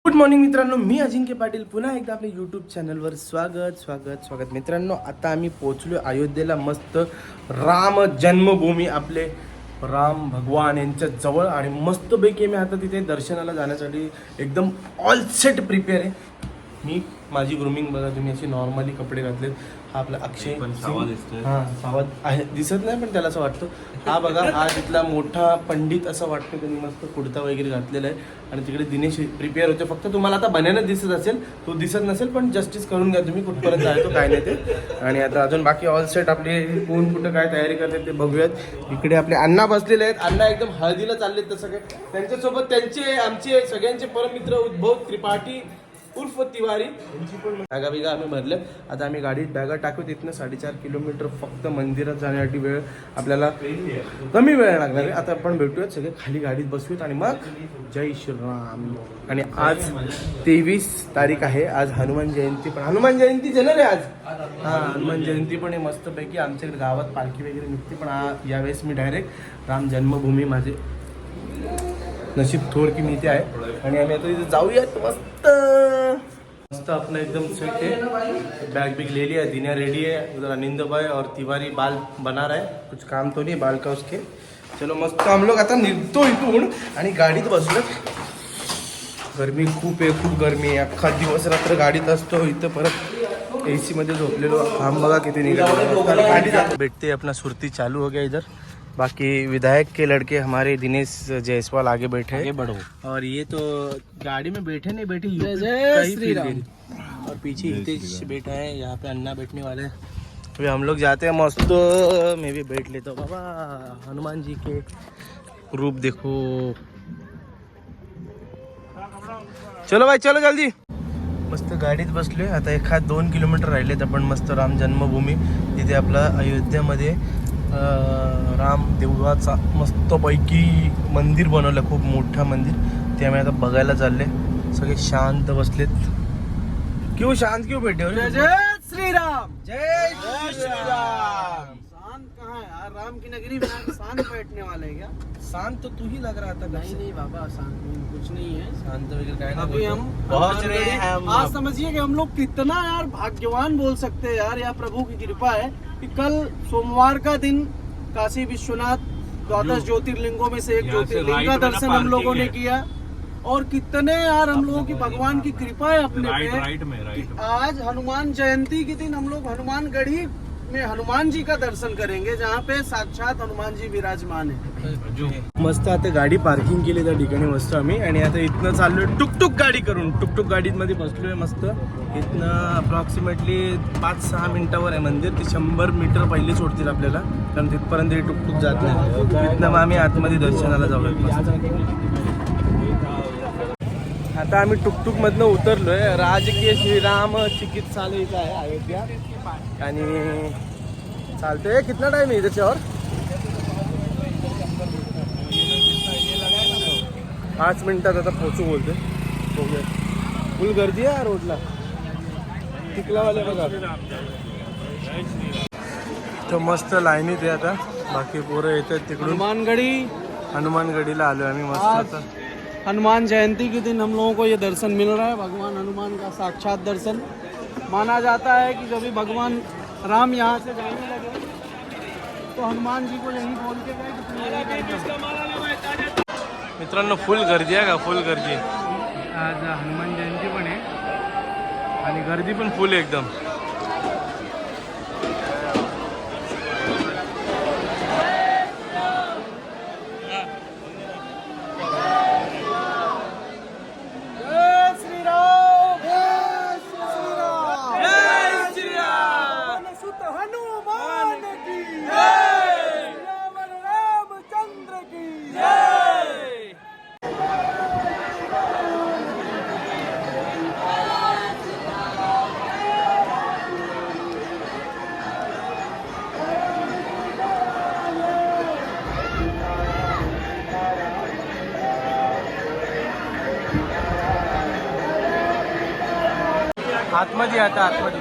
Good morning मित्रांनो, मी अजिंक्य पाटील पुन्हा एकदा आपल्या यूट्यूब चॅनलवर स्वागत मित्रांनो. आता आम्ही पोहोचलो अयोध्येला. मस्त राम जन्मभूमी, आपले राम भगवान यांच्या जवळ. आणि मस्तपैकी मी आता तिथे दर्शनाला जाण्यासाठी एकदम ऑल सेट प्रिपेअर आहे. मी माझी ग्रूमिंग बघा तुम्ही, अशी नॉर्मली कपडे घातलेत. हा आपला अक्षय पण सावध दिसतोय. हां सावध आहे, दिसत नाही पण त्याला असं वाटतं. हा बघा, हा तिथला मोठा पंडित असं वाटतं. त्यांनी मस्त कुर्ता वगैरे घातलेला आहे. आणि तिकडे दिनेश प्रिपेअर होते. फक्त तुम्हाला आता बनायला दिसत असेल, तो दिसत नसेल, पण जस्टिस करून घ्या तुम्ही कुठपर्यंत आहे तो, काय नाही ते. आणि आता अजून बाकी ऑल सेट आपले कोण कुठं काय तयारी करतात ते बघूयात. इकडे आपले अण्णा बसलेले आहेत. अण्णा एकदम हळदीला चाललेत तसं काय. त्यांच्यासोबत त्यांचे आमचे सगळ्यांचे परममित्र उद्भव त्रिपाठी उर्फ तिवारी यांची पण बॅगा बिगा आम्ही भरल्या. आता आम्ही गाडीत बॅगा टाकू. तिथनं 4.5 किलोमीटर फक्त मंदिरात जाण्यासाठी वेळ आपल्याला कमी वेळ लागणार आहे. आता आपण भेटूयात, सगळे खाली गाडीत बसूयात आणि मग जय श्रीराम. आणि आज 23 तारीख आहे. आज हनुमान जयंती, पण हनुमान जयंतीच आहे ना रे आज. हां, हनुमान जयंती पण आहे मस्तपैकी. आमच्याकडे गावात पालखी वगैरे निघते, पण यावेळेस मी डायरेक्ट राम जन्मभूमी, माझे नशीब थोड की मी इथे आहे. आणि आम्ही आता इथे जाऊयात. मस्त अपना एकदम सेट है. बैग बिग ले लिया, दिनिया रेडी है. उधर अनिंद भाई और तिवारी बाल बना रहा है. कुछ काम तो नहीं बाल का उसके. चलो मस्त हम लोग आता निघतो इथून आणि गाडीत बसलो. गरमी खूप आहे, खूप गरमी आहे. अख्खा दिवस रात्र गाडीत असतो. इथं परत AC मध्ये झोपलेलो. काम बघा किती निघालो. गाडी भेटते. अपना सुरती चालू हो गया इधर. बाकी विधायक के लड़के हमारे दिनेश जायसवाल आगे बैठे, आगे बढ़ो. और ये तो गाड़ी में बैठे नहीं, बैठे जय श्री राम. और पीछे हितेश बैठा है. यहाँ पे अन्ना बैठने वाले हैं. अभी हम लोग जाते हैं. मस्त मैं भी बैठ लेता हूँ. बाबा हनुमान जी के रूप देखो. चलो भाई, चलो जल्दी. मस्त गाडीत बसलोय. आता 1-2 किलोमीटर राहिलेत. आपण मस्त राम जन्मभूमी, तिथे आपला अयोध्यामध्ये राम देवाचा मस्तपैकी मंदिर बनवलं, खूप मोठं मंदिर. ते आम्ही आता बघायला चालले. सगळे शांत बसलेत. क्यों शांत क्यों बैठे हो? जय श्री राम. जय श्रीराम. शांत कहाँ है यार? राम की नगरी में आके शांत बैठने वाले हैं क्या? शांत तो तू ही लग रहा था. नहीं बाबा, शांत कुछ नहीं है. शांत वगैरह काय नाही. अभी हम पहुंच रहे हैं हम. आज समझिए कि हम लोग कितना यार भाग्यवान बोल सकते हैं यार. या प्रभु की कृपा है कि कल सोमवार का दिन काशी विश्वनाथ द्वादश ज्योतिर्लिंगों में से एक ज्योतिर्लिंग का दर्शन हम लोगों ने किया. और कितने यार हम लोगों की भगवान की कृपा है अपने पे. आज हनुमान जयंती के दिन हम लोग हनुमानगढ़ी में हनुमान जी का दर्शन करेंगे, जहाँ पे साक्षात हनुमान जी विराजमान है. मस्त आता गाडी पार्किंग केली त्या ठिकाणी मस्त आम्ही. आणि आता इथनं चाललोय टुकटुक गाडी करून. टुकटुक गाडीमध्ये बसलोय मस्त. इथनं अप्रॉक्सिमेटली 5-6 मिनिटावर आहे मंदिर. ते 100 मीटर पहिले सोडतील आपल्याला, कारण तिथपर्यंत हे टुकटुक जात नाही. इथनं मग आम्ही आतमध्ये दर्शनाला जाऊया. आता आम्ही टुकटुक मधनं उतरलोय. राजकीय श्रीराम चिकित्सालय इथं आहे अयोध्या. आणि चालतंय. कितना टाइम आहे इधर और? 5 मिनिटात आता पोहोचू बोलते. फुल गर्दी आहे रोडला. तिकलावाले बघा तो मस्त लाईनीत आहे. आता बाकी पोरं येतात तिकडून. हनुमानगढीला आलो आम्ही मस्त. आता हनुमान जयंती के दिन हम लोगों को ये दर्शन मिल रहा है. भगवान हनुमान का साक्षात दर्शन. माना जाता है कि जब भी भगवान राम यहाँ से जाने लगे तो हनुमान जी को यही बोल के गए. मित्रांनो फुल गर्दी आहे का? फुल गर्दी. आज हनुमान जयंती पण आहे आणि गर्दी पण फुल एकदम. आतमध्ये आता आतमध्ये.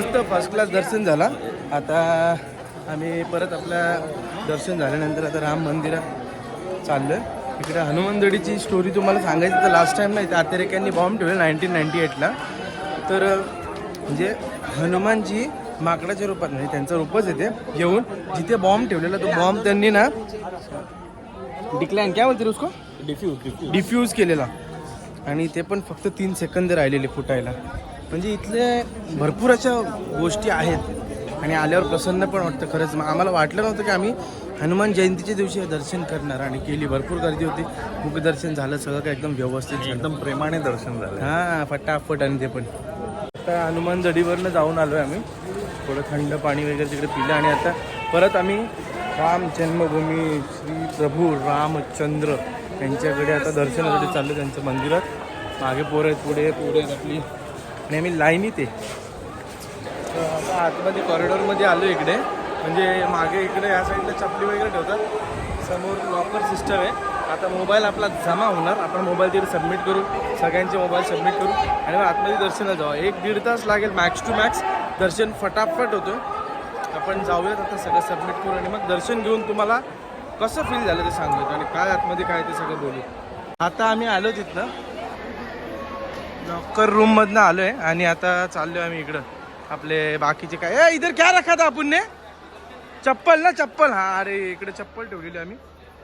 मस्त फर्स्ट क्लास दर्शन झाला. आता आम्ही परत आपल्या दर्शन झाल्यानंतर आता राम मंदिरात चाललो आहे. इकडे हनुमानगडीची स्टोरी तुम्हाला सांगायची तर लास्ट टाईम नाही, अतिरेक्यांनी बॉम्ब ठेवले 1998ला. तर म्हणजे हनुमानजी माकडाच्या रूपात म्हणजे त्यांचं रूपच येते घेऊन जिथे बॉम्ब ठेवलेला तो बॉम्ब त्यांनी ना डिक्लाइन काय बोलते उसको डिफ्यूज केलेला. आणि ते पण फक्त 3 सेकंद राहिलेले फुटायला. म्हणजे इथले भरपूर अशा गोष्टी आहेत आणि आल्यावर प्रसन्न पण वाटतं खरंच. आम्हाला वाटलं नव्हतं की आम्ही हनुमान जयंतीच्या दिवशी दर्शन करणार आणि केली. भरपूर गर्दी होती, मुखदर्शन झालं, सगळं काय एकदम व्यवस्थित झालं, एकदम प्रेमाने दर्शन झालं. हां फटाफट. आणि ते पण आता हनुमान जडीवरनं जाऊन आलो आहे आम्ही. थोडं थंड पाणी वगैरे तिकडे पिलं आणि आता परत आम्ही राम जन्मभूमी श्री प्रभू रामचंद्र यांच्याकडे आता दर्शनासाठी चाललो त्यांचं मंदिरात. मागे पोरं आहेत, पुढे आहेत आपली आणि आम्ही लाईनीत आहे. तर आता आतमध्ये कॉरिडॉरमध्ये आलो इकडे. म्हणजे मागे इकडे या साईडला चपली वगैरे ठेवतात, समोर लॉकर सिस्टम आहे. आता मोबाईल आपला जमा होणार, आपण मोबाईल तिकडे सबमिट करू, सगळ्यांचे मोबाईल सबमिट करू आणि मग आतमध्ये दर्शनाला जाऊ. 1-1.5 तास लागेल मॅक्स टू मॅक्स. दर्शन फटाफट होतं. आपण जाऊयात आता, सगळं सबमिट करू आणि मग दर्शन घेऊन तुम्हाला कसं फील झालं ते सांगतो आणि काय आतमध्ये काय ते सगळं बोलू. आता आम्ही आलो तिथनं लॉकर रूममधनं आलो आहे आणि आता चाललो आहे आम्ही इकडं. आपले बाकीचे काय इधर क्या रखा था आपण ने चप्पल ना चप्पल. हां अरे इकडे चप्पल ठेवलेली आम्ही.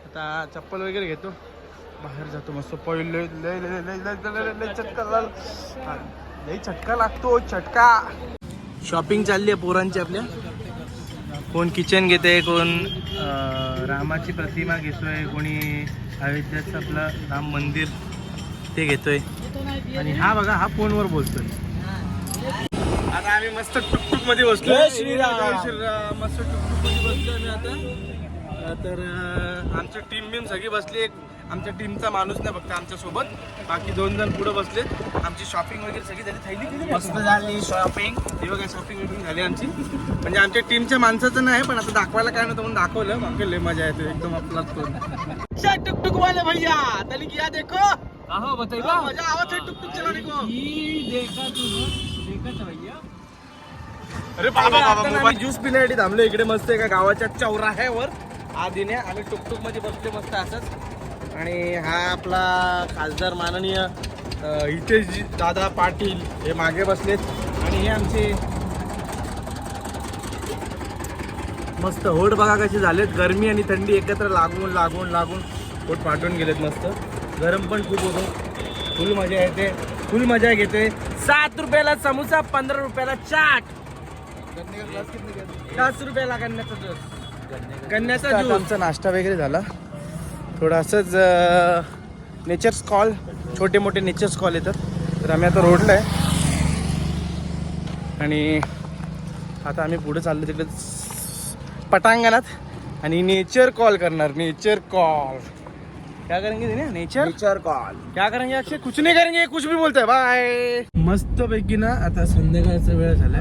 आता चप्पल वगैरे घेतो, बाहेर जातो मस्त. पहिले लय चटका लागतो चटका. शॉपिंग चालली आहे पोरांची आपल्या. कोण किचन घेते, कोण रामाची प्रतिमा घेतोय, कोणी अयोध्याचं आपलं राम मंदिर ते घेतोय. आणि हा बघा हा फोनवर बोलतोय. आता आम्ही मस्त टुकटुक मध्ये बसलो. श्रीराम. मस्त टुकटुक मध्ये बसलो आम्ही आता. तर आमची टीम बिम सगळी बसली. एक आमच्या टीमचा माणूस नाही फक्त आमच्या सोबत, बाकी 2 जण पुढे बसले. आमची शॉपिंग वगैरे सगळी झाली. थैली मस्त झाली शॉपिंग. हे बघा शॉपिंग वगैरे झाली आमची. म्हणजे आमच्या टीमच्या माणसाचं नाही पण आता दाखवायला काय नव्हतं म्हणून दाखवलं. बाकी लय मजा येते एकदम आपला टुकटुक वाले भैया तली किया देखो. आहो बताइए मजा आवत है टुकटुक चलाने को. देखा देखा भैया. अरे बाबा ज्यूस पिण्यासाठी थांबलो इकडे मस्त एका गावाच्या चौराह्यावर. आधीने आम्ही टुकटुक मध्ये बसले मस्त असंच. आणि हा आपला खासदार माननीय हितेश दादा पाटील हे मागे बसलेत. आणि हे आमचे मस्त होड बघा कसे झालेत. गरमी आणि थंडी एकत्र लागून लागून लागून होट पाठवून गेलेत मस्त. गरम पण खूप होतो. फुल मजा येते, फुल मजा घेते. 7 रुपयाला समोसा, 15 रुपयाला चाट, 10 रुपयाला गन्याचा ज्यूस. आमचा नाश्ता वगैरे झाला. थोडं असंच नेचर स्कॉल, छोटे मोठे नेचर स्कॉल येतात. तर आम्ही आता रोडला आहे आणि आता आम्ही पुढे चाललो तिकडे पटांगणात आणि नेचर कॉल करणार. नेचर कॉल क्या करेंगे ना नेचर कॉल क्या करेंगे अक्षय. कुछ नहीं करेंगे, कुछ भी बोलते हैं. बाय. मस्त पैकी ना आता संध्याकाळचा वेळ झाला.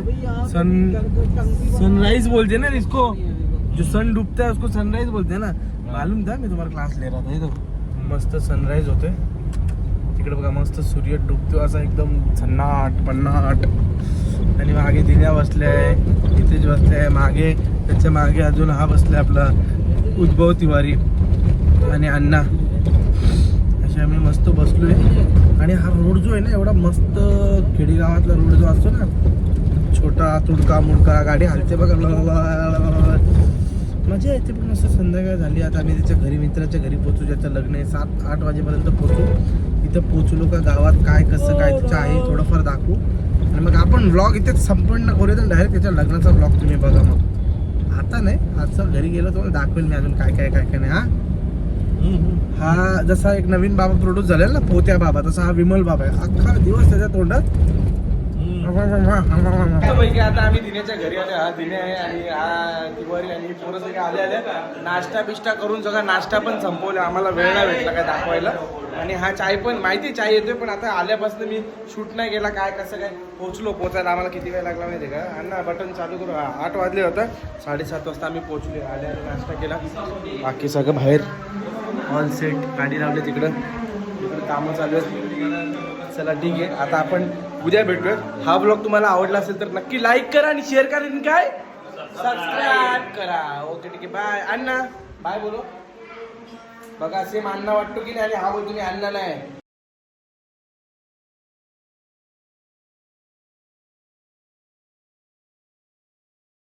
सनराइज बोलते ना इसको, जो सन डूबता है उसको सनराइज बोलते हैं ना. मालूम था, मैं तुम्हारा क्लास ले रहा था. इधर मस्त सनराइज होतोय तिकडे बघा. मस्त सूर्य डुबतो असा एकदम सन्नाट पन्नाट. आणि मागे दिन्या बसलाय, इथेच बसलाय मागे. त्याच्या मागे अजून हा बसलाय आपला उद्भव तिवारी आणि अण्णा. असे आम्ही मस्त बसलोय. आणि हा रोड जो आहे ना एवढा मस्त खेडेगावातला रोड जो असतो ना, छोटा तुडका मुडका, गाडी हलते बघा, मजा येते. पण असं संध्याकाळ झाली. आता आम्ही त्याच्या घरी, मित्राच्या घरी पोहोचू. ज्याचं लग्न आहे 7-8 वाजेपर्यंत पोहोचू. इथं पोहोचलो का गावात काय कसं काय तिचं आहे थोडंफार दाखवू आणि मग आपण व्लॉग इथेच संपन्न करूया. तर डायरेक्ट त्याच्या लग्नाचा व्लॉग तुम्ही बघा. मग आता नाही, आजचं घरी गेलो तुम्हाला दाखवेल मी अजून काय काय काय काय नाही. हा जसा एक नवीन बाबा प्रोड्यूस झालेला ना पोत्या बाबा, तसा हा विमल बाबा आहे. अख्खा दिवस त्याच्या तोंडात. आता आम्ही दिन्याच्या घरी आले. हा दिने आहे आणि हा तिवारी आणि पोरं सगळे आले नाश्ता बिष्टा करून सगळा नाश्ता पण संपवला. आम्हाला वेळ नाही भेटला काय दाखवायला. आणि हा चाय पण माहिती चाय येतोय पण आता आल्यापासून मी शूट नाही केला. काय कसं काय पोहोचायला आम्हाला किती वेळ लागला माहिती का. अण्णा बटन चालू करू. 8 वाजले होता. 7:30 वाजता आम्ही पोहोचले. आले नाश्ता केला. बाकी सगळं बाहेर ऑल सेट. गाडी लावली तिकडं कामं चालू आहेत. चला ठीक आहे, आता आपण उद्या भेटूया. हा ब्लॉग तुम्हाला आवडला असेल तर नक्की लाईक करा आणि शेअर करा आणि काय सबस्क्राईब करा. ओके ठीक आहे, बाय. अण्णा बाय बोलो. बघा सेम अण्णा वाटतो की नाही, आणि हा बोलतो मी अण्णा नाही.